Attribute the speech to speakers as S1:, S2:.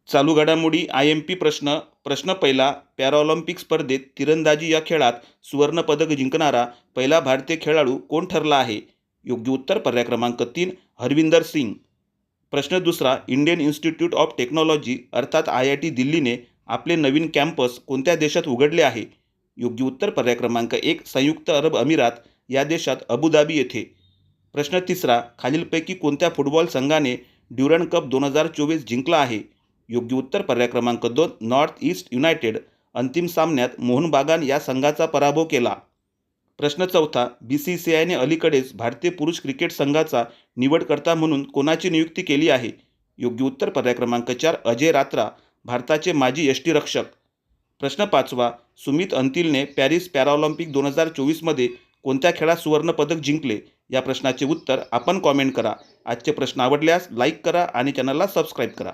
S1: चालू घडामोडी IMP प्रश्न पहिला. पॅराऑलिम्पिक स्पर्धेत तिरंदाजी या खेळात सुवर्णपदक जिंकणारा पहिला भारतीय खेळाडू कोण ठरला आहे? योग्य उत्तर पर्याय क्रमांक 3 हरविंदर सिंग. प्रश्न दुसरा. इंडियन इन्स्टिट्यूट ऑफ टेक्नॉलॉजी अर्थात IIT दिल्लीने आपले नवीन कॅम्पस कोणत्या देशात उघडले आहे? योग्य उत्तर पर्याय क्रमांक 1 संयुक्त अरब अमिरात या देशात अबुधाबी येथे. प्रश्न तिसरा. खालीलपैकी कोणत्या फुटबॉल संघाने ड्युरंड कप 2024 जिंकला आहे? योग्य उत्तर पर्याय क्रमांक 2 नॉर्थ ईस्ट युनायटेड. अंतिम सामन्यात मोहन बागान या संघाचा पराभव केला. प्रश्न चौथा. BCCIने अलीकडेच भारतीय पुरुष क्रिकेट संघाचा निवडकर्ता म्हणून कोणाची नियुक्ती केली आहे? योग्य उत्तर पर्याय क्रमांक 4 अजय रात्रा, भारताचे माजी यष्टिरक्षक. प्रश्न पाचवा. सुमित अंतिलने पॅरिस पॅराऑलिम्पिक 2024मध्ये कोणत्या खेळात सुवर्णपदक जिंकले? या प्रश्नाचे उत्तर आपण कॉमेंट करा. आजचे प्रश्न आवडल्यास लाईक करा आणि चॅनलला सबस्क्राईब करा.